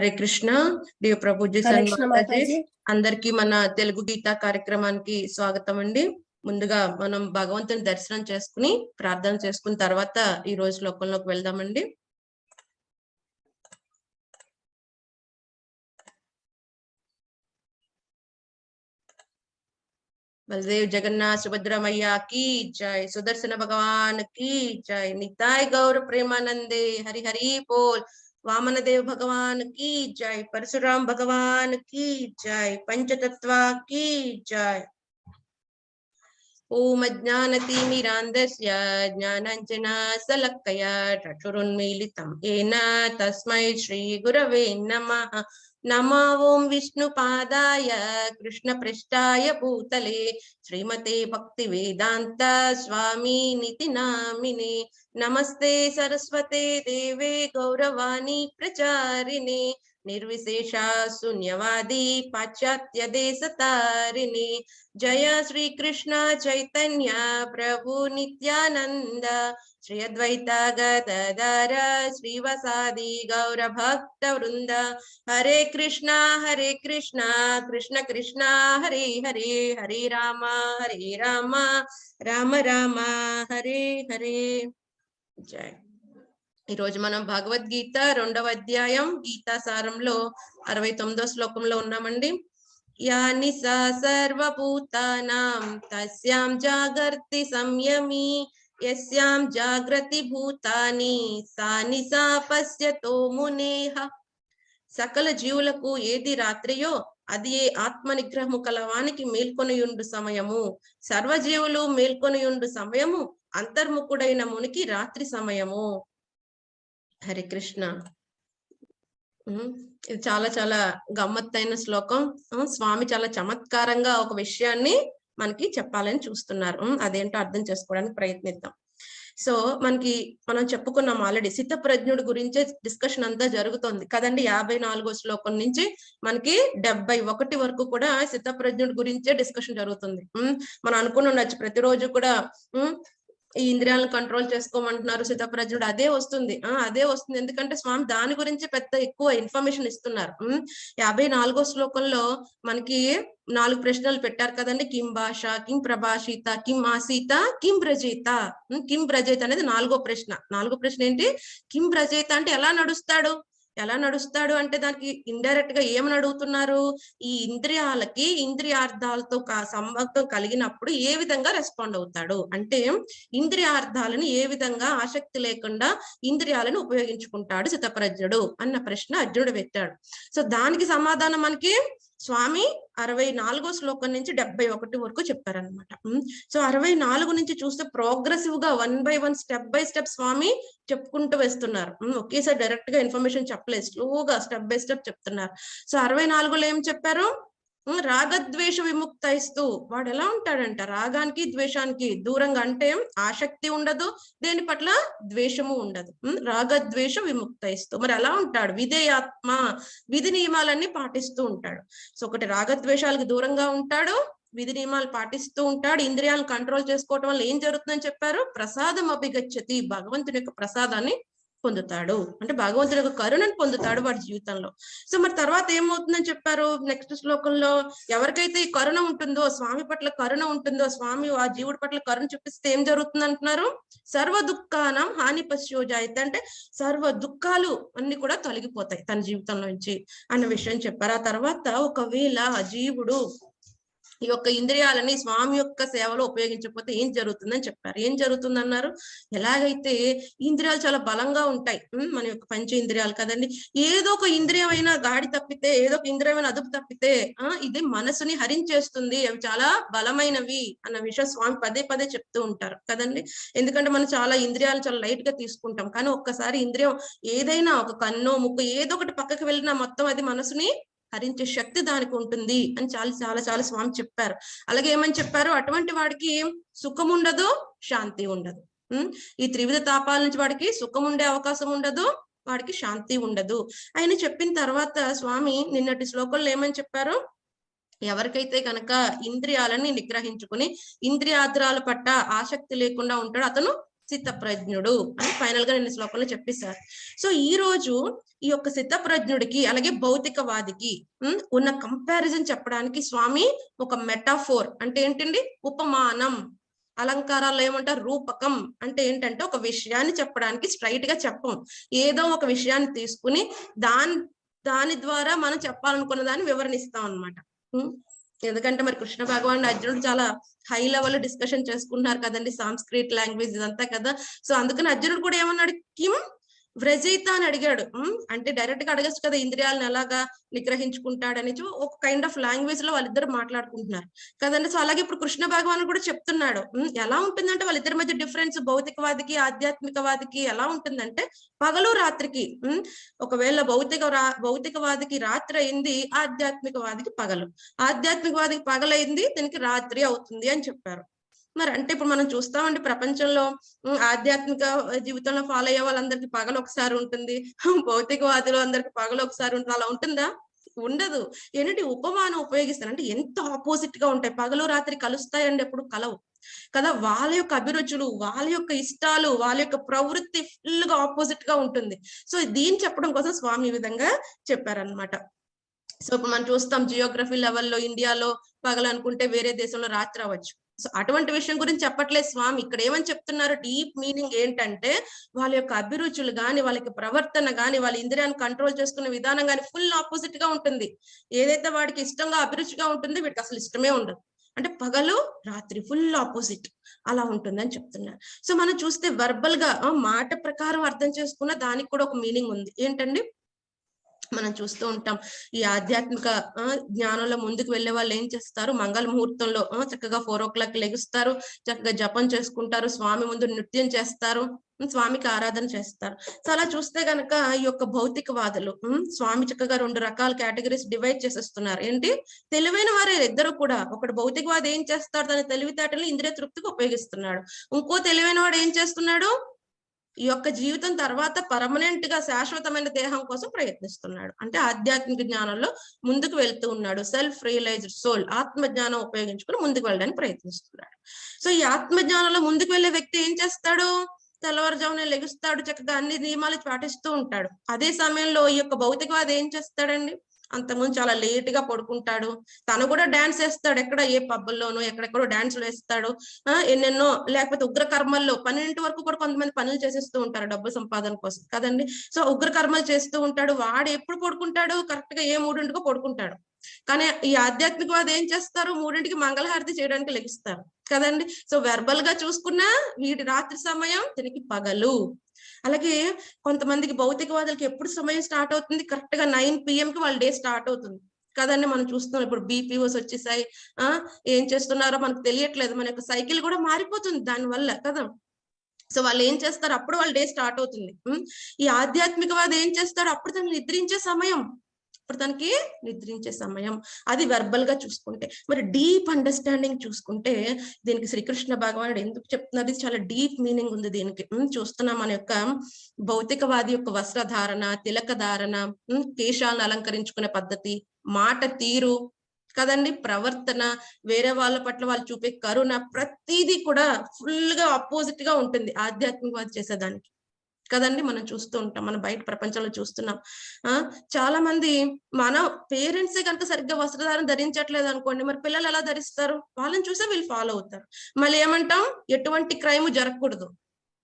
Hare Krishna. Dear Prabhuji Hare and Krishna Mataji, Mataji. అందరికి మన తెలుగు గీతా కార్యక్రమానికి స్వాగతం అండి. ముందుగా మనం భగవంతుని దర్శనం చేసుకుని ప్రార్థన చేసుకున్న తర్వాత ఈ రోజు శ్లోకంలోకి వెళ్దామండి. बलदेव जगन्नाथ सुभद्रा मैया की जय, सुदर्शन भगवान की जय, निताय गौर प्रेमानंदे हरि हरि बोल, वामन देव भगवान की जय, परशुराम भगवान की जय, पंचतत्वा की जय। ओम अज्ञानतिमिरान्धस्य ज्ञानाञ्जना शलाकया चक्षुरुन्मीलितं येन तस्मै श्री गुरवे नमः। नमो ओं विष्णुपादाय कृष्णपृष्ठाय भूतले श्रीमते भक्तिवेदान्त स्वामिनिति नामिने। नमस्ते सरस्वते देवे गौरवाणी प्रचारिणे, निर्विशेषा शून्यवादी पाश्चात्य देशतारिणे। जय श्री कृष्ण चैतन्य प्रभु नित्यानंद, श्री अद्वैता गदाधर श्रीवासादि गौर भक्त वृंद। हरे कृष्णा कृष्ण कृष्ण हरे हरे, हरे राम राम राम हरे हरे। जय। ఈ రోజు మనం భగవద్గీత 2వ అధ్యాయం గీతా సారంలో 69వ శ్లోకంలో ఉన్నామండి. యాని సా సర్వభూతానాం తస్యాం జాగర్తి సంయమి, యస్యాం జాగ్రతి భూతాని సా నిశా పశ్యతో మునేహ. సకల జీవులకు ఏది రాత్రియో అది ఏ ఆత్మ నిగ్రహము కలవానికి మేల్కొనియుండు సమయము. సర్వజీవులు మేల్కొనియుండు సమయము అంతర్ముఖుడైన మునికి రాత్రి సమయము. హరే కృష్ణ. ఇది చాలా చాలా గమ్మత్తైన శ్లోకం. స్వామి చాలా చమత్కారంగా ఒక విషయాన్ని మనకి చెప్పాలని చూస్తున్నారు. అదేంటో అర్థం చేసుకోవడానికి ప్రయత్నిద్దాం. సో మనం చెప్పుకున్నాం ఆల్రెడీ, సిద్ధప్రజ్ఞుడి గురించే డిస్కషన్ అంతా జరుగుతుంది కదండి. 54వ శ్లోకం నుంచి మనకి 71 వరకు కూడా సిద్ధప్రజ్ఞుడి గురించే డిస్కషన్ జరుగుతుంది. మనం అనుకుని ఉండొచ్చు ప్రతిరోజు కూడా ఈ ఇంద్రియాలను కంట్రోల్ చేసుకోమంటున్నారు సిద్ధప్రజ్ఞుడు, అదే వస్తుంది ఎందుకంటే స్వామి దాని గురించి పెద్ద ఎక్కువ ఇన్ఫర్మేషన్ ఇస్తున్నారు. 54వ శ్లోకంలో మనకి 4 ప్రశ్నలు పెట్టారు కదండి. కిం భాష, కిం ప్రభాషిత, కిం ఆసీత, కిం బ్రజేత. కిం బ్రజేత అనేది 4వ ప్రశ్న. 4వ ప్రశ్న ఏంటి? కిం బ్రజేత అంటే ఎలా నడుస్తాడు అంటే దానికి ఇండైరెక్ట్ గా ఏమని అడుగుతున్నారు? ఈ ఇంద్రియాలకి ఇంద్రియార్థాలతో సంబంధం కలిగినప్పుడు ఏ విధంగా రెస్పాండ్ అవుతాడు అంటే, ఇంద్రియార్థాలను ఏ విధంగా ఆసక్తి లేకుండా ఇంద్రియాలను ఉపయోగించుకుంటాడు సిద్ధప్రజ్ఞుడు అన్న ప్రశ్న అర్జునుడు పెట్టాడు. సో దానికి సమాధానం మనకి స్వామి 64వ శ్లోకం నుంచి 71 వరకు చెప్పారనమాట. సో 64 నుంచి చూస్తే ప్రోగ్రెసివ్ గా 1 by 1 స్టెప్ బై స్టెప్ స్వామి చెప్పుకుంటూ వేస్తున్నారు. ఒకేసారి డైరెక్ట్ గా ఇన్ఫర్మేషన్ చెప్పలేదు, స్లోగా స్టెప్ బై స్టెప్ చెప్తున్నారు. సో 64లో ఏం చెప్పారు? రాగద్వేష విముక్తైస్తూ, వాడు ఎలా ఉంటాడంట? రాగానికి ద్వేషానికి దూరంగా, అంటే ఆసక్తి ఉండదు, దేని పట్ల ద్వేషము ఉండదు. రాగద్వేష విముక్తైస్తూ మరి ఎలా ఉంటాడు? విధేయాత్మ, విధి నియమాలన్నీ పాటిస్తూ ఉంటాడు. సో ఒకటి రాగద్వేషాలకు దూరంగా ఉంటాడు, విధి నియమాలు పాటిస్తూ ఉంటాడు, ఇంద్రియాలను కంట్రోల్ చేసుకోవటం వల్ల ఏం జరుగుతుందని చెప్పారు? ప్రసాదం అభిగచ్చతి, భగవంతుని యొక్క ప్రసాదాన్ని పొందుతాడు, అంటే భగవంతుని యొక్క కరుణను పొందుతాడు వాడి జీవితంలో. సో మరి తర్వాత ఏమవుతుందని చెప్పారు నెక్స్ట్ శ్లోకంలో? ఎవరికైతే ఈ కరుణ ఉంటుందో, స్వామి పట్ల కరుణ ఉంటుందో, స్వామి ఆ జీవుడి పట్ల కరుణ చూపిస్తే ఏం జరుగుతుంది అంటున్నారు? సర్వ దుఃఖానం హాని పశ్యోజాయిత, అంటే సర్వ దుఃఖాలు అన్ని కూడా తొలగిపోతాయి తన జీవితంలో నుంచి అన్న విషయం చెప్పారు. ఆ తర్వాత ఒకవేళ ఆ జీవుడు ఈ యొక్క ఇంద్రియాలని స్వామి యొక్క సేవలో ఉపయోగించకపోతే ఏం జరుగుతుందని చెప్పారు. ఏం జరుగుతుందన్నారు? ఎలాగైతే ఇంద్రియాలు చాలా బలంగా ఉంటాయి, మన యొక్క పంచ ఇంద్రియాలు కదండి, ఏదో ఒక ఇంద్రియం అయినా గాడి తప్పితే, ఏదో ఒక ఇంద్రియమైన అదుపు తప్పితే ఇది మనసుని హరించేస్తుంది, అవి చాలా బలమైనవి అన్న విషయం స్వామి పదే పదే చెప్తూ ఉంటారు కదండి. ఎందుకంటే మనం చాలా ఇంద్రియాలు చాలా లైట్ గా తీసుకుంటాం, కానీ ఒక్కసారి ఇంద్రియం ఏదైనా ఒక కన్ను ముక్కు ఏదో ఒకటి పక్కకి వెళ్ళినా మొత్తం అది మనసుని హరించే శక్తి దానికి ఉంటుంది అని చాలా చాలా చాలా స్వామి చెప్పారు. అలాగే ఏమని చెప్పారు? అటువంటి వాడికి సుఖం ఉండదు, శాంతి ఉండదు. ఈ త్రివిధ తాపాల నుంచి వాడికి సుఖం ఉండే అవకాశం ఉండదు, వాడికి శాంతి ఉండదు. ఆయన చెప్పిన తర్వాత స్వామి నిన్నటి శ్లోకంలో ఏమని చెప్పారు? ఎవరికైతే కనుక ఇంద్రియాలని నిగ్రహించుకుని ఇంద్రియాద్రాల పట్ల ఆసక్తి లేకుండా ఉంటాడో అతను స్థితప్రజ్ఞుడు అని ఫైనల్ గా నేను శ్లోకంలో చెప్పేశారు. సో ఈ రోజు ఈ యొక్క స్థితప్రజ్ఞుడికి అలాగే భౌతికవాదికి ఉన్న కంపారిజన్ చెప్పడానికి స్వామి ఒక మెటాఫోర్ అంటే ఏంటండి, ఉపమానం, అలంకారాల్లో ఏమంటారు రూపకం అంటే ఏంటంటే ఒక విషయాన్ని చెప్పడానికి స్ట్రైట్ గా చెప్పం, ఏదో ఒక విషయాన్ని తీసుకుని దాని ద్వారా మనం చెప్పాలనుకున్న దాన్ని వివరణిస్తాం అనమాట. ఎందుకంటే మరి కృష్ణ భగవాన్ అర్జునుడు చాలా హై లెవెల్ డిస్కషన్ చేసుకుంటున్నారు కదండి, సాంస్క్రిట్ లాంగ్వేజ్ ఇదంతా కదా. సో అందుకని అర్జునుడు కూడా ఏమన్నాడు, కిం వ్రజయిత అని అడిగాడు. అంటే డైరెక్ట్ గా అడగచ్చు కదా, ఇంద్రియాలను ఎలాగా నిగ్రహించుకుంటాడని ఒక కైండ్ ఆఫ్ లాంగ్వేజ్ లో వాళ్ళిద్దరు మాట్లాడుకుంటున్నారు కదండి. సో అలాగే ఇప్పుడు కృష్ణ భగవాన్ కూడా చెప్తున్నాడు ఎలా ఉంటుందంటే వాళ్ళిద్దరి మధ్య డిఫరెన్స్ భౌతికవాదికి ఆధ్యాత్మికవాదికి ఎలా ఉంటుందంటే పగలు రాత్రికి. ఒకవేళ భౌతికవాదికి రాత్రి అయింది, ఆధ్యాత్మికవాదికి పగలు, ఆధ్యాత్మికవాదికి పగలైంది, దీనికి రాత్రి అవుతుంది అని చెప్పారు. మరి అంటే ఇప్పుడు మనం చూస్తామండి ప్రపంచంలో ఆధ్యాత్మిక జీవితంలో ఫాలో అయ్యే వాళ్ళందరికీ పగలు ఒకసారి ఉంటుంది, భౌతికవాదులు అందరికి పగలు ఒకసారి ఉంటుంది. అలా ఉంటుందా? ఉండదు. ఏంటంటే ఉపమానం ఉపయోగిస్తారు, అంటే ఎంత ఆపోజిట్ గా ఉంటాయి. పగలు రాత్రి కలుస్తాయండి, ఎప్పుడు కలవు కదా. వాళ్ళ యొక్క అభిరుచులు, వాళ్ళ యొక్క ఇష్టాలు, వాళ్ళ యొక్క ప్రవృత్తి ఫుల్ గా ఆపోజిట్ గా ఉంటుంది. సో దీన్ని చెప్పడం కోసం స్వామి ఈ విధంగా చెప్పారనమాట. సో ఇప్పుడు మనం చూస్తాం జియోగ్రఫీ లెవెల్లో ఇండియాలో పగలనుకుంటే వేరే దేశంలో రాత్రి అవ్వచ్చు. సో అటువంటి విషయం గురించి చెప్పట్లేదు స్వామి. ఇక్కడ ఏమని చెప్తున్నారు, డీప్ మీనింగ్ ఏంటంటే వాళ్ళ యొక్క అభిరుచులు గాని, వాళ్ళ యొక్క ప్రవర్తన గాని, వాళ్ళ ఇంద్రియాన్ని కంట్రోల్ చేసుకునే విధానం గాని ఫుల్ ఆపోజిట్ గా ఉంటుంది. ఏదైతే వాడికి ఇష్టంగా అభిరుచిగా ఉంటుందో వీడికి అసలు ఇష్టమే ఉండదు. అంటే పగలు రాత్రి ఫుల్ ఆపోజిట్ అలా ఉంటుందని చెప్తున్నారు. సో మనం చూస్తే వర్బల్ గా మాట ప్రకారం అర్థం చేసుకున్న దానికి కూడా ఒక మీనింగ్ ఉంది. ఏంటండి, మనం చూస్తూ ఉంటాం ఈ ఆధ్యాత్మిక జ్ఞానంలో ముందుకు వెళ్లే వాళ్ళు ఏం చేస్తారు, మంగళ ముహూర్తంలో చక్కగా 4 o'clock లెగుస్తారు, చక్కగా జపం చేసుకుంటారు, స్వామి ముందు నృత్యం చేస్తారు, స్వామికి ఆరాధన చేస్తారు. సో అలా చూస్తే గనక ఈ యొక్క భౌతికవాదులు స్వామి చక్కగా 2 రకాల కేటగిరీస్ డివైడ్ చేసేస్తున్నారు. ఏంటి, తెలివైన వారే ఇద్దరు కూడా. ఒకటి భౌతికవాది ఏం చేస్తాడు, తన తెలివితేటలు ఇంద్రియ తృప్తికి ఉపయోగిస్తున్నాడు. ఇంకో తెలివైన వాడు ఏం చేస్తున్నాడు, ఈ యొక్క జీవితం తర్వాత పర్మనెంట్ గా శాశ్వతమైన దేహం కోసం ప్రయత్నిస్తున్నాడు. అంటే ఆధ్యాత్మిక జ్ఞానంలో ముందుకు వెళ్తూ ఉన్నాడు. సెల్ఫ్ రియలైజ్డ్ సోల్, ఆత్మజ్ఞానం ఉపయోగించుకుని ముందుకు వెళ్ళడానికి ప్రయత్నిస్తున్నాడు. సో ఈ ఆత్మజ్ఞానంలో ముందుకు వెళ్లే వ్యక్తి ఏం చేస్తాడు, తెల్లవారుజామునే లెగుస్తాడు, చక్కగా అన్ని నియమాలు పాటిస్తూ ఉంటాడు. అదే సమయంలో ఈ యొక్క భౌతికవాది ఏం చేస్తాడండి, అంతకుముందు చాలా లేట్ గా పడుకుంటాడు, తను కూడా డాన్స్ వేస్తాడు, ఎక్కడ ఏ పబ్బుల్లోనో ఎక్కడెక్కడో డాన్సులు వేస్తాడు, ఎన్నెన్నో, లేకపోతే ఉగ్ర కర్మల్లో 12 వరకు కూడా కొంతమంది పనులు చేసేస్తూ ఉంటారు డబ్బు సంపాదన కోసం కదండి. సో ఉగ్ర కర్మలు చేస్తూ ఉంటాడు. వాడు ఎప్పుడు పడుకుంటాడు, కరెక్ట్ గా ఏ 3 పడుకుంటాడు. కానీ ఈ ఆధ్యాత్మికవాది ఏం చేస్తారు, 3 మంగళహారతి చేయడానికి లెగిస్తారు కదండి. సో వెర్బల్ గా చూసుకున్నా వీడి రాత్రి సమయం, దీనికి పగలు. అలాగే కొంతమందికి భౌతికవాదులకి ఎప్పుడు సమయం స్టార్ట్ అవుతుంది, కరెక్ట్ గా 9 PM కి వాళ్ళ డే స్టార్ట్ అవుతుంది కదండి. మనం చూస్తున్నాం ఇప్పుడు బీపీఓస్ వచ్చేసాయి, ఏం చేస్తున్నారో మనకు తెలియట్లేదు, మన యొక్క సైకిల్ కూడా మారిపోతుంది దాని వల్ల కదా. సో వాళ్ళు ఏం చేస్తారు, అప్పుడు వాళ్ళ డే స్టార్ట్ అవుతుంది. ఈ ఆధ్యాత్మికవాది ఏం చేస్తాడు, అప్పుడు తను నిద్రించే సమయం, తనకి నిద్రించే సమయం. అది వెర్బల్ గా చూసుకుంటే. మరి డీప్ అండర్స్టాండింగ్ చూసుకుంటే దీనికి శ్రీకృష్ణ భగవానుడు ఎందుకు చెప్తున్నది, చాలా డీప్ మీనింగ్ ఉంది దీనికి. చూస్తున్నాం మన యొక్క భౌతికవాది యొక్క వస్త్రధారణ, తిలక ధారణ, కేశాలను అలంకరించుకునే పద్ధతి, మాట తీరు కదండి, ప్రవర్తన, వేరే వాళ్ళ పట్ల వాళ్ళు చూపే కరుణ, ప్రతిదీ కూడా ఫుల్ గా ఆపోజిట్ గా ఉంటుంది ఆధ్యాత్మికవాది చేసేదానికి కదండి. మనం చూస్తూ ఉంటాం, మనం బయట ప్రపంచంలో చూస్తున్నాం. చాలా మంది మన పేరెంట్సే కనుక సరిగ్గా వస్త్రధారణ ధరించట్లేదు అనుకోండి, మరి పిల్లలు ఎలా ధరిస్తారు, వాళ్ళని చూసే వీళ్ళు ఫాలో అవుతారు. మళ్ళీ ఏమంటాం, ఎటువంటి క్రైమ్ జరగకూడదు,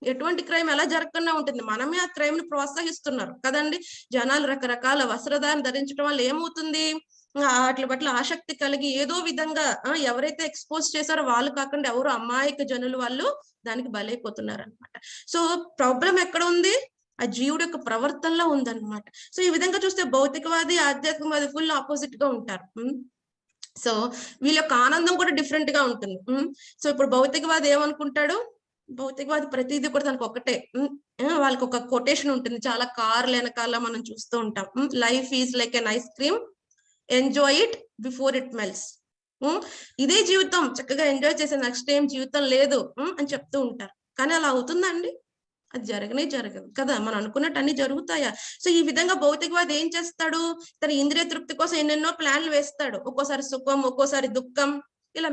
ఎటువంటి క్రైమ్ ఎలా జరగకుండా ఉంటుంది, మనమే ఆ క్రైమ్ ని ప్రోత్సహిస్తున్నారు కదండి. జనాలు రకరకాల వస్త్రధారణ ధరించడం వల్ల ఏమవుతుంది, వాటి పట్ల ఆసక్తి కలిగి ఏదో విధంగా ఎవరైతే ఎక్స్పోజ్ చేశారో వాళ్ళు కాకుండా ఎవరు అమాయక జనులు వాళ్ళు దానికి బలైపోతున్నారు అనమాట. సో ప్రాబ్లం ఎక్కడ ఉంది, ఆ జీవుడు యొక్క ప్రవర్తనలో ఉందన్నమాట. సో ఈ విధంగా చూస్తే భౌతికవాది ఆధ్యాత్మికవాది ఫుల్ ఆపోజిట్ గా ఉంటారు. సో వీళ్ళ యొక్క ఆనందం కూడా డిఫరెంట్ గా ఉంటుంది. సో ఇప్పుడు భౌతికవాది ఏమనుకుంటాడు, భౌతికవాది ప్రతిదీ కూడా తనకు ఒకటే, వాళ్ళకి ఒక కొటేషన్ ఉంటుంది చాలా కార్ల వెనకాల మనం చూస్తూ ఉంటాం, life is like an ice cream, enjoy it before it melts. ఇదే జీవితం, చక్కగా ఎంజాయ్ చేసే, నెక్స్ట్ టైం జీవితం లేదు అని చెప్తూ ఉంటారు. కానీ అలా అవుతుందండి, అది జరగనే జరగదు కదా. మనం అనుకున్నట్టు అన్ని జరుగుతాయా. సో ఈ విధంగా భౌతికవాది ఏం చేస్తాడు, తన ఇంద్రియ తృప్తి కోసం ఎన్నెన్నో ప్లాన్లు వేస్తాడు. ఒక్కోసారి సుఖం, ఒక్కోసారి దుఃఖం, ఇలా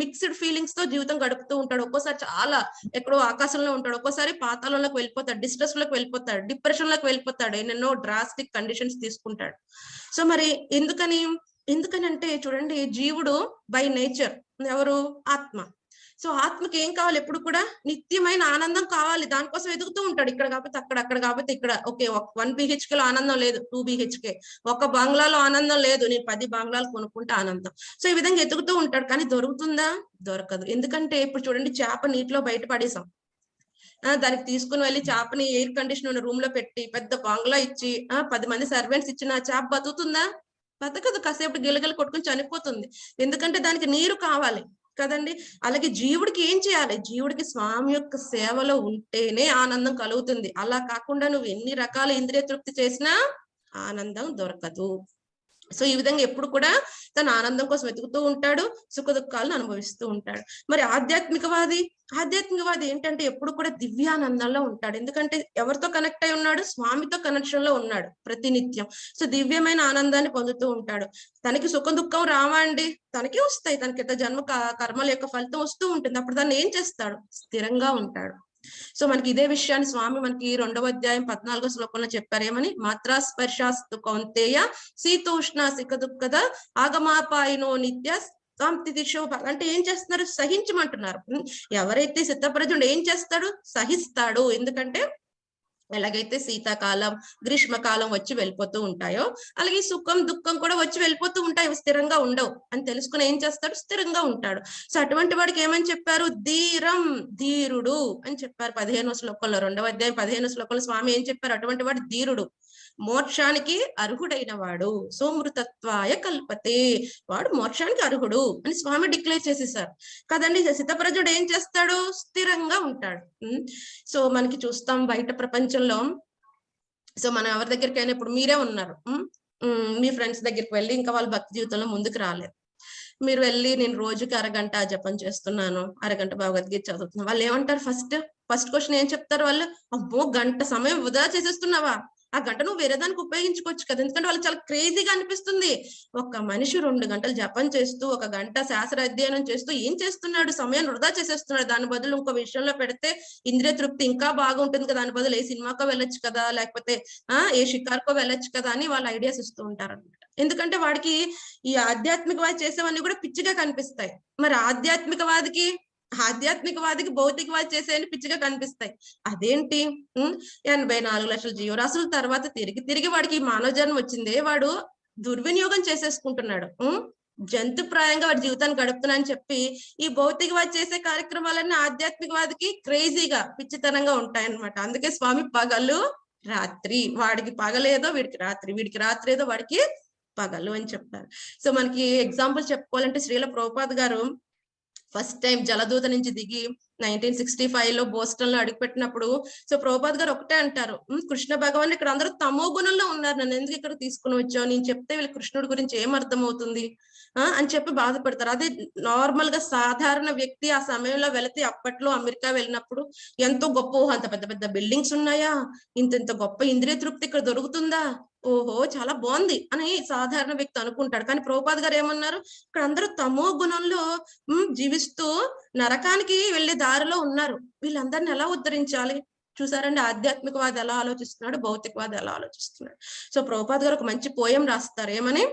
మిక్స్డ్ ఫీలింగ్స్ తో జీవితం గడుపుతూ ఉంటాడు. ఒక్కోసారి చాలా ఎక్కడో ఆకాశంలో ఉంటాడు, ఒక్కోసారి పాతాళంలోకి వెళ్ళిపోతాడు, డిస్ట్రెస్ లోకి వెళ్ళిపోతాడు, డిప్రెషన్ లోకి వెళ్ళిపోతాడు, ఎన్నెన్నో డ్రాస్టిక్ కండిషన్స్ తీసుకుంటాడు. సో మరి ఎందుకనంటే చూడండి, జీవుడు బై నేచర్ ఎవరు? ఆత్మ. సో ఆత్మకి ఏం కావాలి? ఎప్పుడు కూడా నిత్యమైన ఆనందం కావాలి. దానికోసం ఎదుగుతూ ఉంటాడు. ఇక్కడ కాకపోతే అక్కడ, అక్కడ కాకపోతే ఇక్కడ. ఓకే, 1 BHK లో ఆనందం లేదు, 2 BHK. ఒక బంగ్లాలో ఆనందం లేదు, నేను 10 బంగ్లాలు కొనుక్కుంటే ఆనందం. సో ఈ విధంగా ఎదుగుతూ ఉంటాడు. కానీ దొరుకుతుందా? దొరకదు. ఎందుకంటే ఇప్పుడు చూడండి, చేప నీటిలో బయట పడేసాం, దానికి తీసుకుని వెళ్ళి చేపని ఎయిర్ కండిషన్ ఉన్న రూమ్ లో పెట్టి పెద్ద బంగ్లా ఇచ్చి 10 మంది సర్వెంట్స్ ఇచ్చిన చేప బతుకుతుందా? బతకదు. కాసేపు గిలగలు కొట్టుకుని చనిపోతుంది. ఎందుకంటే దానికి నీరు కావాలి కదండి. అలాగే జీవుడికి ఏం చేయాలి? జీవుడికి స్వామి యొక్క సేవలో ఉంటేనే ఆనందం కలుగుతుంది. అలా కాకుండా నువ్వు ఎన్ని రకాల ఇంద్రియ తృప్తి చేసినా ఆనందం దొరకదు. సో ఈ విధంగా ఎప్పుడు కూడా తన ఆనందం కోసం వెతుకుతూ ఉంటాడు, సుఖ దుఃఖాలను అనుభవిస్తూ ఉంటాడు. మరి ఆధ్యాత్మికవాది ఏంటంటే ఎప్పుడు కూడా దివ్యానందంలో ఉంటాడు. ఎందుకంటే ఎవరితో కనెక్ట్ అయి ఉన్నాడు? స్వామితో కనెక్షన్ లో ఉన్నాడు ప్రతినిత్యం. సో దివ్యమైన ఆనందాన్ని పొందుతూ ఉంటాడు. తనకి సుఖ దుఃఖం రావా అండి? తనకి వస్తాయి. తనకి జన్మ కర్మల యొక్క ఫలితం వస్తూ ఉంటుంది. అప్పుడు దాన్ని ఏం చేస్తాడు? స్థిరంగా ఉంటాడు. సో మనకి ఇదే విషయాన్ని స్వామి మనకి 2వ అధ్యాయం 14వ శ్లోకంలో చెప్పారు. ఏమని? మాత్రా స్పర్శాస్తు కౌంతేయ శీతోష్ణ సిక దుఃఖద ఆగమాపాయినో నిత్య అంటే ఏం చేస్తున్నారు? సహించమంటున్నారు. ఎవరైతే సిద్ధప్రజుడు ఏం చేస్తాడు? సహిస్తాడు. ఎందుకంటే ఎలాగైతే శీతాకాలం, గ్రీష్మకాలం వచ్చి వెళ్ళిపోతూ ఉంటాయో, అలాగే సుఖం దుఃఖం కూడా వచ్చి వెళ్ళిపోతూ ఉంటాయి, స్థిరంగా ఉండవు అని తెలుసుకుని ఏం చేస్తాడు? స్థిరంగా ఉంటాడు. సో అటువంటి వాడికి ఏమని చెప్పారు? ధీరుడు అని చెప్పారు 15వ శ్లోకంలో. 2వ అధ్యాయం 15వ శ్లోకంలో స్వామి ఏం చెప్పారు? అటువంటి వాడు ధీరుడు, మోక్షానికి అర్హుడైన వాడు, సోమృతత్వాయ కల్పతే, వాడు మోక్షానికి అర్హుడు అని స్వామి డిక్లేర్ చేసేసారు కదండి. సిద్ధప్రజుడు ఏం చేస్తాడు? స్థిరంగా ఉంటాడు. సో మనకి చూస్తాం బయట ప్రపంచంలో. సో మనం ఎవరి దగ్గరికైనా, ఇప్పుడు మీరే ఉన్నారు, మీ ఫ్రెండ్స్ దగ్గరికి వెళ్ళి ఇంకా వాళ్ళ భక్తి జీవితంలో ముందుకు రాలేదు. మీరు వెళ్ళి నేను రోజుకి అరగంట జపం చేస్తున్నాను, అరగంట భగవద్గీత చదువుతున్నాను, వాళ్ళు ఏమంటారు? ఫస్ట్ క్వశ్చన్ ఏం చెప్తారు వాళ్ళు? అబ్బో, గంట సమయం వృధా చేసేస్తున్నావా? ఆ గంట నువ్వు వేరే దానికి ఉపయోగించుకోవచ్చు కదా. ఎందుకంటే వాళ్ళకి చాలా క్రేజీగా అనిపిస్తుంది. ఒక మనిషి 2 గంటలు జపం చేస్తూ, 1 గంట శాస్త్ర అధ్యయనం చేస్తూ ఏం చేస్తున్నాడు? సమయాన్ని వృధా చేసేస్తున్నాడు. దాని బదులు ఇంకో విషయంలో పెడితే ఇంద్రియ తృప్తి ఇంకా బాగుంటుంది కదా, దాని బదులు ఏ సినిమాకో వెళ్ళొచ్చు కదా, లేకపోతే ఏ షికార్కో వెళ్ళొచ్చు కదా అని వాళ్ళు ఐడియాస్ ఇస్తూ ఉంటారు అనమాట. ఎందుకంటే వాడికి ఈ ఆధ్యాత్మికవాది చేసేవన్నీ కూడా పిచ్చిగా కనిపిస్తాయి. మరి ఆధ్యాత్మికవాదికి భౌతికవాది చేసేవన్నీ పిచ్చిగా కనిపిస్తాయి. అదేంటి? 84 లక్షల జీవరాశుల తర్వాత తిరిగి వాడికి మానవ జన్మ వచ్చిందే, వాడు దుర్వినియోగం చేసేసుకుంటున్నాడు. జంతుప్రాయంగా వాడి జీవితాన్ని గడుపుతున్నా అని చెప్పి ఈ భౌతికవాది చేసే కార్యక్రమాలన్నీ ఆధ్యాత్మికవాదికి క్రేజీగా, పిచ్చితనంగా ఉంటాయన్నమాట. అందుకే స్వామి పగలు రాత్రి, వాడికి పగలేదో వీడికి రాత్రి, వీడికి రాత్రి ఏదో వాడికి పగలు అని చెప్పారు. సో మనకి ఎగ్జాంపుల్ చెప్పుకోవాలంటే శ్రీల ప్రభుపాద గారు ఫస్ట్ టైం జలదూత నుంచి దిగి 1965లో బోస్టన్ లో అడుగుపెట్టినప్పుడు, సో ప్రభుపాద్ గారు ఒకటే అంటారు, కృష్ణ భగవాన్ ఇక్కడ అందరూ తమో గుణంలో ఉన్నారు, నన్ను ఎందుకు ఇక్కడ తీసుకుని వచ్చావు? నేను చెప్తే వీళ్ళు కృష్ణుడి గురించి ఏం అర్థం అవుతుంది అని చెప్పి బాధపడతారు. అదే నార్మల్ గా సాధారణ వ్యక్తి ఆ సమయంలో వెళితే, అప్పట్లో అమెరికా వెళ్ళినప్పుడు ఎంతో గొప్ప, అంత పెద్ద పెద్ద బిల్డింగ్స్ ఉన్నాయా, ఇంత గొప్ప ఇంద్రియ తృప్తి ఇక్కడ దొరుకుతుందా, ఓహో చాలా బాగుంది అని సాధారణ వ్యక్తి అనుకుంటాడు. కానీ ప్రభుపాద్ గారు ఏమన్నారు? ఇక్కడ అందరూ తమో గుణంలో జీవిస్తూ నరకానికి వెళ్లే దారిలో ఉన్నారు, వీళ్ళందరిని ఎలా ఉద్ధరించాలి? చూసారండి, ఆధ్యాత్మికవాది ఎలా ఆలోచిస్తున్నాడు, భౌతికవాది ఎలా ఆలోచిస్తున్నాడు. సో ప్రభుపాద్ గారు ఒక మంచి పోయం రాస్తారు. ఏమని?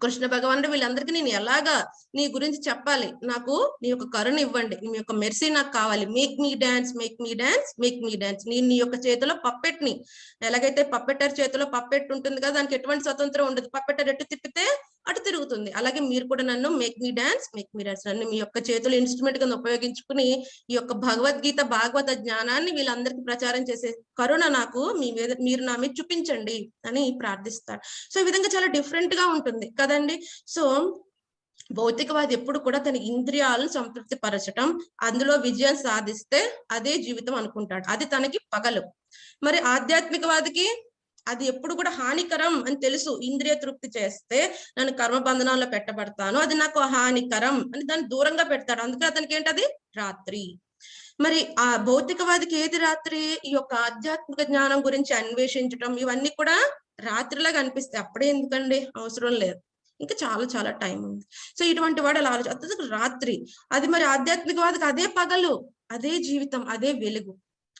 కృష్ణ భగవానుడు వీళ్ళందరికీ నేను ఎలాగా నీ గురించి చెప్పాలి, నాకు నీ యొక్క కరుణ ఇవ్వండి, నీ యొక్క మెర్సీ నాకు కావాలి. Make me dance, make me dance, make me dance. నేను నీ యొక్క చేతిలో పప్పెట్ ని, ఎలాగైతే పప్పెటర్ చేతిలో పప్పెట్ ఉంటుంది కదా, దానికి ఎటువంటి స్వతంత్రం ఉండదు, పప్పెటర్ ఎటు తిప్పితే అటు తిరుగుతుంది. అలాగే మీరు కూడా నన్ను మేక్ మీ డాన్స్, నన్ను మీ యొక్క చేతులు ఇన్స్ట్రుమెంట్ గా ఉపయోగించుకుని ఈ యొక్క భగవద్గీత భాగవత జ్ఞానాన్ని వీళ్ళందరికీ ప్రచారం చేసే కరుణ నాకు మీరు నా మీద చూపించండి అని ప్రార్థిస్తాడు. సో ఈ విధంగా చాలా డిఫరెంట్ గా ఉంటుంది కదండి. సో భౌతికవాది ఎప్పుడు కూడా తన ఇంద్రియాలను సంతృప్తి పరచటం, అందులో విజయం సాధిస్తే అదే జీవితం అనుకుంటాడు, అది తనకి పగలు. మరి ఆధ్యాత్మికవాదికి అది ఎప్పుడు కూడా హానికరం అని తెలుసు. ఇంద్రియ తృప్తి చేస్తే నన్ను కర్మబంధనాల్లో పెట్టబడతాను, అది నాకు హానికరం అని దాన్ని దూరంగా పెడతాడు. అందుకే అతనికి ఏంటది? రాత్రి. మరి ఆ భౌతికవాదికి ఏది రాత్రి? ఈ యొక్క ఆధ్యాత్మిక జ్ఞానం గురించి అన్వేషించడం, ఇవన్నీ కూడా రాత్రిలాగా అనిపిస్తాయి. అప్పుడే ఎందుకండి, అవసరం లేదు. ఇంకా చాలా చాలా టైం ఉంది. సో ఇటువంటి వాడు అలా ఆలోచన రాత్రి, అది మరి ఆధ్యాత్మికవాదికి అదే పగలు, అదే జీవితం, అదే వెలుగు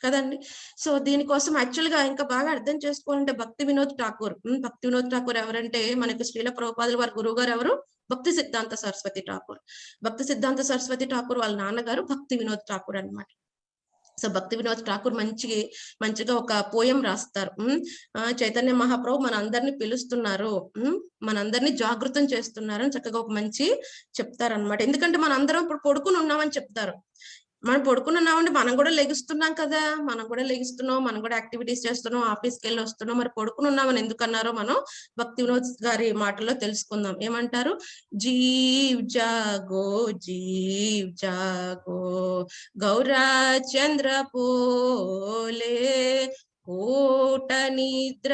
కదండి. సో దీనికోసం యాక్చువల్ గా ఇంకా బాగా అర్థం చేసుకోవాలంటే భక్తి వినోద్ ఠాకూర్. భక్తి వినోద్ ఠాకూర్ ఎవరంటే మనకు శ్రీల ప్రభుపాదుల వారి గురువు గారు ఎవరు? భక్తి సిద్ధాంత సరస్వతి ఠాకూర్. భక్తి సిద్ధాంత సరస్వతి ఠాకూర్ వాళ్ళ నాన్నగారు భక్తి వినోద్ ఠాకూర్ అన్నమాట. సో భక్తి వినోద్ ఠాకూర్ మంచిగా ఒక పోయం రాస్తారు. చైతన్య మహాప్రభు మన అందరినీ పిలుస్తున్నారు, మనందరినీ జాగృతం చేస్తున్నారు అని చక్కగా ఒక మంచి చెప్తారనమాట. ఎందుకంటే మన అందరం ఇప్పుడు పడుకుని ఉన్నామని చెప్తారు. మనం పడుకున్నామంటే మనం కూడా లెగుస్తున్నాం కదా, మనం కూడా లెగుస్తున్నాం, మనం కూడా యాక్టివిటీస్ చేస్తున్నాం, ఆఫీస్కి వెళ్ళి వస్తున్నాం. మరి పడుకుని ఉన్నామని ఎందుకన్నారో మనం భక్తి వినోద్ గారి మాటల్లో తెలుసుకుందాం. ఏమంటారు? జీవ్ జాగో జీవ్ జాగో గౌరా చంద్ర పోలే కోట నిద్ర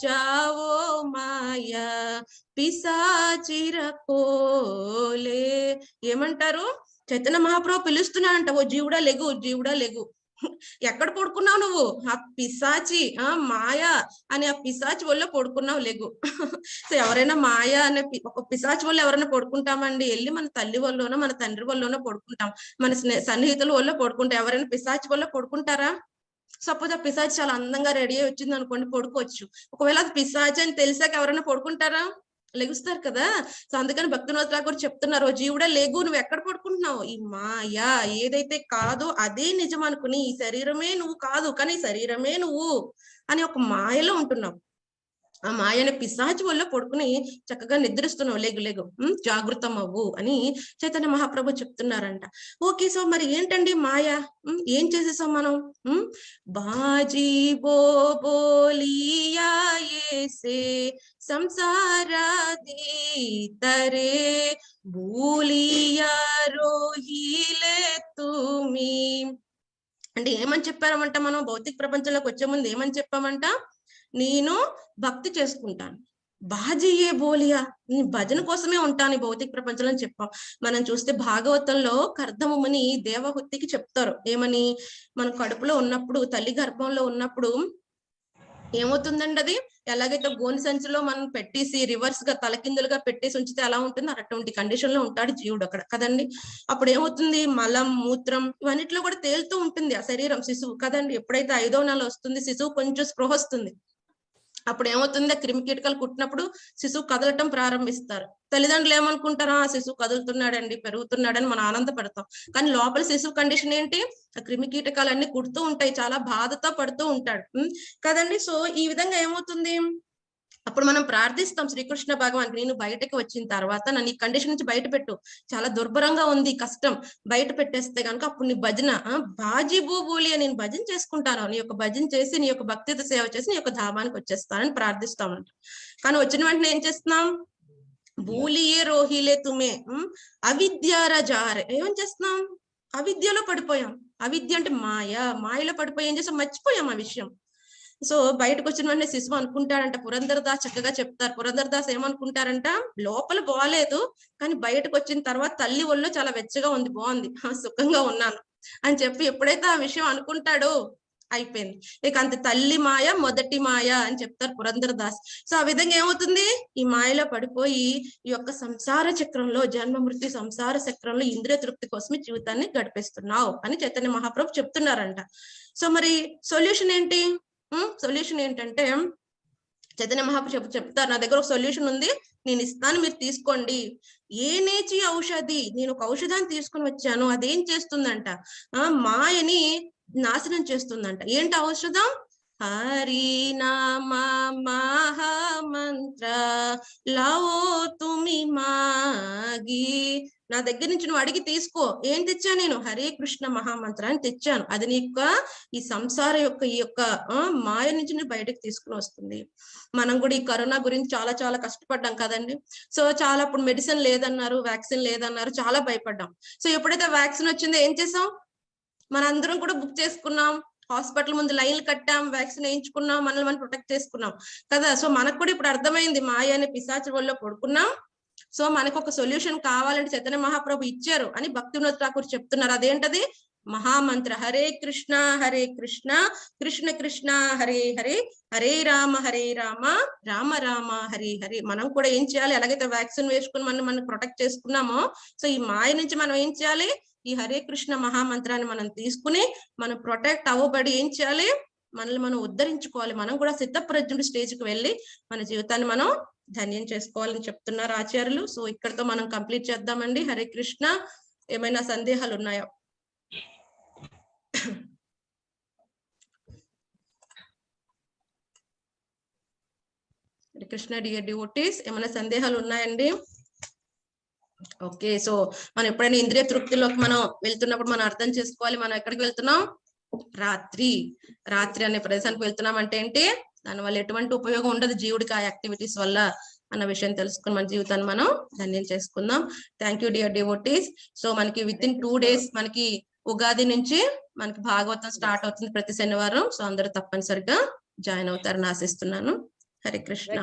చావో మాయా పిశాచిర కోలే. ఏమంటారు? చైతన్య మహాప్రభు పిలుస్తున్నాడంట, ఓ జీవుడా లెగు, జీవుడా లెగు. ఎక్కడ పడుకున్నావు నువ్వు? ఆ పిశాచి మాయా అనే ఆ పిశాచి వల్ల పడుకున్నావు, లెగు. సో ఎవరైనా మాయా అనే ఒక పిశాచి వల్ల ఎవరైనా పడుకుంటామండి? వెళ్ళి మన తల్లి వల్లనో మన తండ్రి వల్లనో పడుకుంటాం, మన సన్నిహితుల వల్ల పడుకుంటాం. ఎవరైనా పిశాచి వల్ల పడుకుంటారా? సపోజ్ ఆ పిశాచి చాలా అందంగా రెడీ అయ్యి వచ్చింది అనుకోండి, పడుకోవచ్చు. ఒకవేళ అది పిశాచి అని తెలిసాక ఎవరైనా పడుకుంటారా? లెగుస్తారు కదా. సో అందుకని భక్తి వినోద్ ఠాకూర్ చెప్తున్నారు, జీవుడా లేగు, నువ్వు ఎక్కడ పడుకుంటున్నావు? ఈ మాయా ఏదైతే కాదో అదే నిజం అనుకుని, ఈ శరీరమే నువ్వు కాదు కానీ శరీరమే నువ్వు అని ఒక మాయలో ఉంటున్నావు. ఆ మాయని పిశాచి వల్ల పడుకుని చక్కగా నిద్రిస్తున్నావు, లెగు లెగు, జాగృతం అవ్వు అని చైతన్య మహాప్రభు చెప్తున్నారంట. ఓకే, సో మరి ఏంటండి మాయ? ఏం చేసేసాం మనం? బాజీ బోలియా ఏసే సంసారాది తరే భూలియా రోహిలే తుమి. అంటే ఏమని చెప్పారమంట? మనం భౌతిక ప్రపంచంలోకి వచ్చే ముందు ఏమని చెప్పామంట? నేను భక్తి చేసుకుంటాను, బాజీయే బోలియా, నేను భజన కోసమే ఉంటాను ఈ భౌతిక ప్రపంచంలో చెప్పాం. మనం చూస్తే భాగవతంలో కర్దముని దేవహుతికి చెప్తారు ఏమని? మనం కడుపులో ఉన్నప్పుడు, తల్లి గర్భంలో ఉన్నప్పుడు ఏమవుతుందండి? అది ఎలాగైతే గోని సంచిలో మనం పెట్టేసి రివర్స్ గా తలకిందులుగా పెట్టేసి ఉంచితే ఎలా ఉంటుంది, అటువంటి కండిషన్ లో ఉంటాడు జీవుడు అక్కడ కదండి. అప్పుడు ఏమవుతుంది? మలం, మూత్రం ఇవన్నిట్లో కూడా తేలుతూ ఉంటుంది ఆ శరీరం, శిశువు కదండి. ఎప్పుడైతే 5వ నెల వస్తుంది, శిశువు కొంచెం స్పృహ వస్తుంది. అప్పుడు ఏమవుతుంది? క్రిమి కీటకాలు కుట్టినప్పుడు శిశువు కదలటం ప్రారంభిస్తారు. తల్లిదండ్రులు ఏమనుకుంటారా? శిశువు కదులుతున్నాడండి, పెరుగుతున్నాడని మనం ఆనందపడతాం. కానీ లోపల శిశువు కండిషన్ ఏంటి? ఆ క్రిమి కీటకాలన్నీ కుడుతూ ఉంటాయి, చాలా బాధతో పడుతూ ఉంటాడు కదండి. సో ఈ విధంగా ఏమవుతుంది? అప్పుడు మనం ప్రార్థిస్తాం శ్రీకృష్ణ భగవాన్, నేను బయటకు వచ్చిన తర్వాత నన్ను ఈ కండిషన్ నుంచి బయట పెట్టు, చాలా దుర్భరంగా ఉంది, కష్టం, బయట పెట్టేస్తే కనుక అప్పుడు నీ భజన బాజీ బూబూలి, నేను భజన చేసుకుంటాను, నీ యొక్క భజన చేసి నీ యొక్క భక్తితో సేవ చేసి నీ యొక్క ధామానికి వచ్చేస్తానని ప్రార్థిస్తామంట. కానీ వచ్చిన వెంటనే ఏం చేస్తున్నాం? భూలియే రోహిలే తుమే అవిద్యార జారే. ఏమని చేస్తున్నాం? అవిద్యలో పడిపోయాం. అవిద్య అంటే మాయ, మాయలో పడిపోయి ఏం చేసాం? మర్చిపోయాం ఆ విషయం. సో బయటకు వచ్చిన వెంటనే శిశువు అనుకుంటాడంట, పురంధరదాస్ చక్కగా చెప్తారు. పురంధరదాస్ ఏమనుకుంటారంట? లోపల బాగాలేదు కానీ బయటకు వచ్చిన తర్వాత తల్లి ఒళ్ళో చాలా వెచ్చగా ఉంది, బాగుంది, సుఖంగా ఉన్నాను అని చెప్పి ఎప్పుడైతే ఆ విషయం అనుకుంటాడో అయిపోయింది. ఇక అంత తల్లి మాయ మొదటి మాయ అని చెప్తారు పురంధరదాస్. సో ఆ విధంగా ఏమవుతుంది? ఈ మాయలో పడిపోయి ఈ యొక్క సంసార చక్రంలో, జన్మ మృత్యు సంసార చక్రంలో ఇంద్రియ తృప్తి కోసమే జీవితాన్ని గడిపేస్తున్నావు అని చైతన్య మహాప్రభు చెప్తున్నారంట. సో మరి సొల్యూషన్ ఏంటి? సొల్యూషన్ ఏంటంటే చైతన్య మహాప్రభు చెప్తారు, నా దగ్గర ఒక సొల్యూషన్ ఉంది, నేను ఇస్తాను, మీరు తీసుకోండి. ఏ నేచి ఔషధి, నేను ఒక ఔషధాన్ని తీసుకుని వచ్చాను, అదేం చేస్తుందంట? మాయని నాశనం చేస్తుందంట. ఏంటి ఔషధం? హరినామ మహామంత్ర లావో తుమి మాగి. నా దగ్గర నుంచి నువ్వు అడిగి తీసుకో. ఏం తెచ్చా నేను? హరే కృష్ణ మహామంత్రాన్ని తెచ్చాను. అది నీ యొక్క ఈ సంసార యొక్క ఈ యొక్క మాయ నుంచి నేను బయటకు తీసుకుని వస్తుంది. మనం కూడా ఈ కరోనా గురించి చాలా చాలా కష్టపడ్డాం కదండి. సో చాలా అప్పుడు మెడిసిన్ లేదన్నారు, వ్యాక్సిన్ లేదన్నారు, చాలా భయపడ్డాం. సో ఎప్పుడైతే వ్యాక్సిన్ వచ్చిందో ఏం చేసాం? మనందరం కూడా బుక్ చేసుకున్నాం, హాస్పిటల్ ముందు లైన్లు కట్టాం, వ్యాక్సిన్ వేయించుకున్నాం, మనల్ని మనం ప్రొటెక్ట్ చేసుకున్నాం కదా. సో మనకు కూడా ఇప్పుడు అర్థమైంది, మాయ అనే పిశాచి వల్ల పడుకున్నాం. సో మనకు ఒక సొల్యూషన్ కావాలంటే చైతన్య మహాప్రభు ఇచ్చారు అని భక్తి వినోద్ ఠాకూర్ చెప్తున్నారు. అదేంటది? మహామంత్ర హరే కృష్ణ కృష్ణ కృష్ణ హరే హరే హరే రామ రామ రామ హరే హరే. మనం కూడా ఏం చేయాలి, ఎలాగైతే వ్యాక్సిన్ వేసుకుని మనం ప్రొటెక్ట్ చేసుకున్నామో, సో ఈ మాయ నుంచి మనం ఏం చేయాలి, ఈ హరే కృష్ణ మహామంత్రాన్ని మనం తీసుకుని మనం ప్రొటెక్ట్ అవ్వబడి ఏం చేయాలి, మనల్ని మనం ఉద్ధరించుకోవాలి. మనం కూడా సిద్ధప్రజ్ఞుడి స్టేజ్కి వెళ్ళి మన జీవితాన్ని మనం ధన్యం చేసుకోవాలని చెప్తున్నారు ఆచార్యులు. సో ఇక్కడతో మనం కంప్లీట్ చేద్దామండి. హరే కృష్ణ. ఏమైనా సందేహాలు ఉన్నాయా? హరే కృష్ణ డియర్ డివోటీస్, ఏమైనా సందేహాలు ఉన్నాయండి? ఓకే, సో మనం ఎప్పుడైనా ఇంద్రియ తృప్తిలోకి మనం వెళ్తున్నప్పుడు మనం అర్థం చేసుకోవాలి, మనం ఎక్కడికి వెళ్తున్నాం, రాత్రి అనే ప్రదేశానికి వెళ్తున్నాం అంటే ఏంటి, దానివల్ల ఎటువంటి ఉపయోగం ఉండదు జీవుడికి ఆ యాక్టివిటీస్ వల్ల అన్న విషయం తెలుసుకుని మన జీవితాన్ని మనం ధన్యం చేసుకుందాం. Thank you dear devotees. So మనకి విత్ ఇన్ 2 days మనకి ఉగాది నుంచి మనకి భాగవతం స్టార్ట్ అవుతుంది ప్రతి శనివారం. సో అందరూ తప్పనిసరిగా జాయిన్ అవుతారని ఆశిస్తున్నాను. హరే కృష్ణ.